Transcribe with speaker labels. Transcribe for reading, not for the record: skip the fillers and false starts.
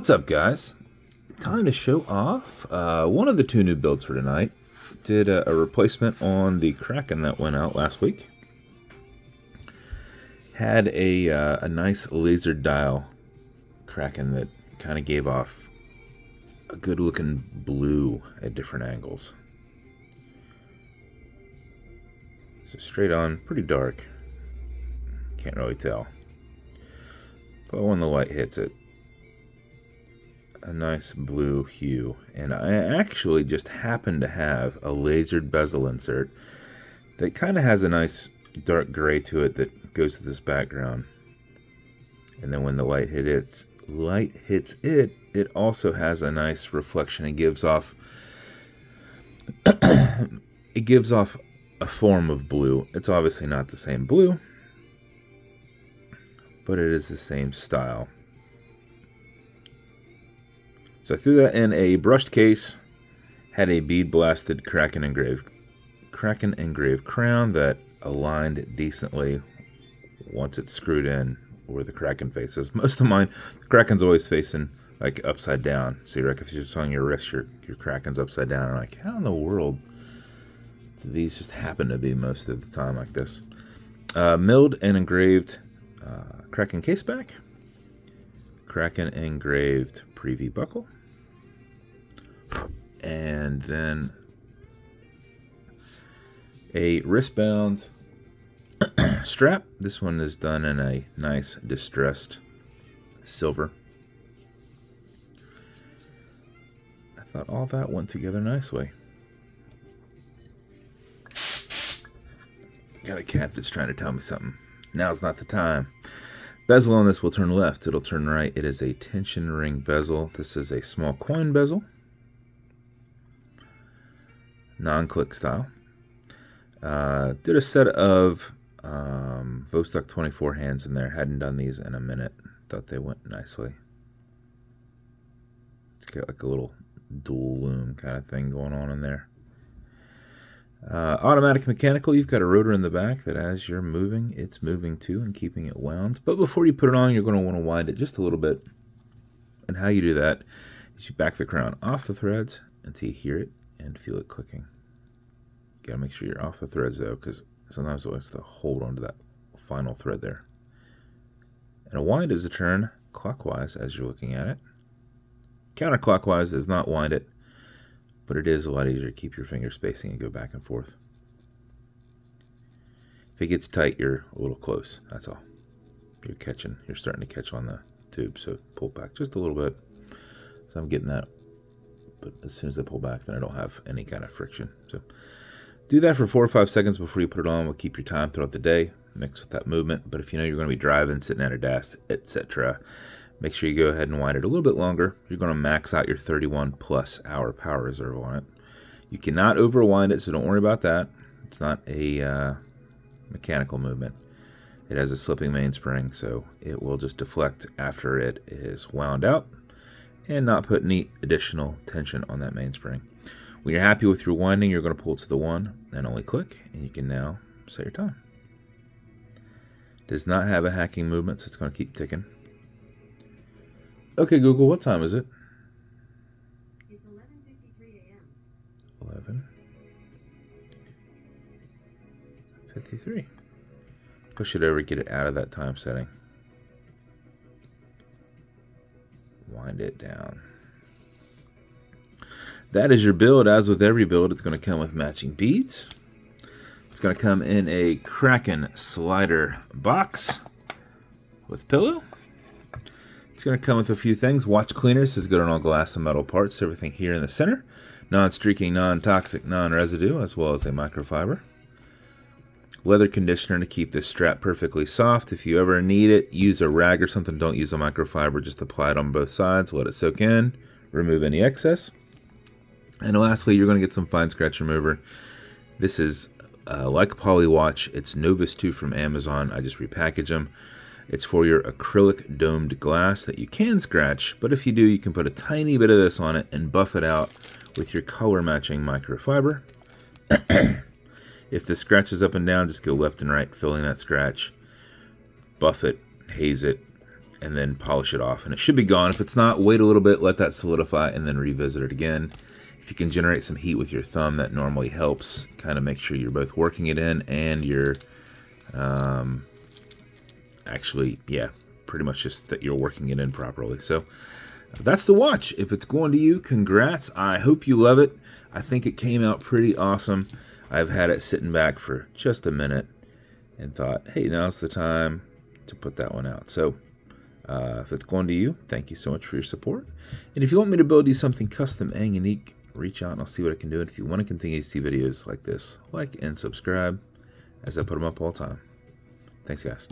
Speaker 1: What's up, guys? Time to show off one of the two new builds for tonight. Did a replacement on the Kraken that went out last week. Had a nice laser dial Kraken that kind of gave off a good looking blue at different angles. So straight on, pretty dark. Can't really tell. But when the light hits it, a nice blue hue. And I actually just happen to have a lasered bezel insert that kind of has a nice dark gray to it that goes to this background. And then when the light hits it, it also has a nice reflection. It gives off a form of blue. It's obviously not the same blue, but it is the same style. So I threw that in a brushed case, had a bead blasted Kraken engraved crown that aligned decently once it's screwed in where the Kraken faces. Most of mine, the Kraken's always facing like upside down. So you're like, if you're just on your wrist, your Kraken's upside down. I'm like, how in the world do these just happen to be most of the time like this? Milled and engraved Kraken caseback, Kraken engraved preview buckle, and then a wristbound strap. This one is done in a nice distressed silver. I thought all that went together nicely. Got a cat that's trying to tell me something. Now's not the time. Bezel on this will turn left, it'll turn right. It is a tension ring bezel. This is a small coin bezel. Non-click style. Did a set of Vostok 24 hands in there. Hadn't done these in a minute. Thought they went nicely. It's got like a little dual loom kind of thing going on in there. Automatic mechanical, you've got a rotor in the back that as you're moving, it's moving too and keeping it wound. But before you put it on, you're going to want to wind it just a little bit. And how you do that is you back the crown off the threads until you hear it and feel it clicking. You got to make sure you're off the threads though, because sometimes it wants to hold onto that final thread there. And a wind is a turn clockwise as you're looking at it. Counterclockwise is not wind it, but it is a lot easier to keep your finger spacing and go back and forth. If it gets tight, you're a little close, that's all. You're starting to catch on the tube, so pull back just a little bit. So I'm getting that, but as soon as I pull back, then I don't have any kind of friction. So do that for 4 or 5 seconds before you put it on. We'll keep your time throughout the day, mix with that movement. But if you know you're going to be driving, sitting at a desk, etc., make sure you go ahead and wind it a little bit longer. You're going to max out your 31 plus hour power reserve on it. You cannot overwind it, so don't worry about that. It's not a mechanical movement. It has a slipping mainspring, so it will just deflect after it is wound out and not put any additional tension on that mainspring. When you're happy with your winding, you're going to pull to the 1 and only click, and you can now set your time. Does not have a hacking movement, so it's going to keep ticking. Okay, Google, what time is it?
Speaker 2: It's 11:53 a.m.
Speaker 1: 11:53. Push it over, get it out of that time setting. Wind it down. That is your build. As with every build, it's going to come with matching beads. It's going to come in a Kraken slider box with pillow. It's going to come with a few things. Watch cleaner. This is good on all glass and metal parts. Everything here in the center. Non-streaking, non-toxic, non-residue, as well as a microfiber. Leather conditioner to keep this strap perfectly soft. If you ever need it, use a rag or something. Don't use a microfiber. Just apply it on both sides. Let it soak in. Remove any excess. And lastly, you're going to get some fine scratch remover. This is like a poly watch. It's Novus 2 from Amazon. I just repackage them. It's for your acrylic domed glass that you can scratch, but if you do, you can put a tiny bit of this on it and buff it out with your color matching microfiber. If the scratch is up and down, just go left and right, filling that scratch. Buff it, haze it, and then polish it off. And it should be gone. If it's not, wait a little bit, let that solidify, and then revisit it again. If you can generate some heat with your thumb, that normally helps. Kind of make sure you're both working it in and you're actually, yeah, pretty much just that you're working it in properly. So that's the watch. If it's going to you, congrats. I hope you love it. I think it came out pretty awesome. I've had it sitting back for just a minute and thought, hey, now's the time to put that one out. So if it's going to you, thank you so much for your support. And if you want me to build you something custom and unique, reach out and I'll see what I can do. And if you want to continue to see videos like this, like and subscribe as I put them up all the time. Thanks, guys.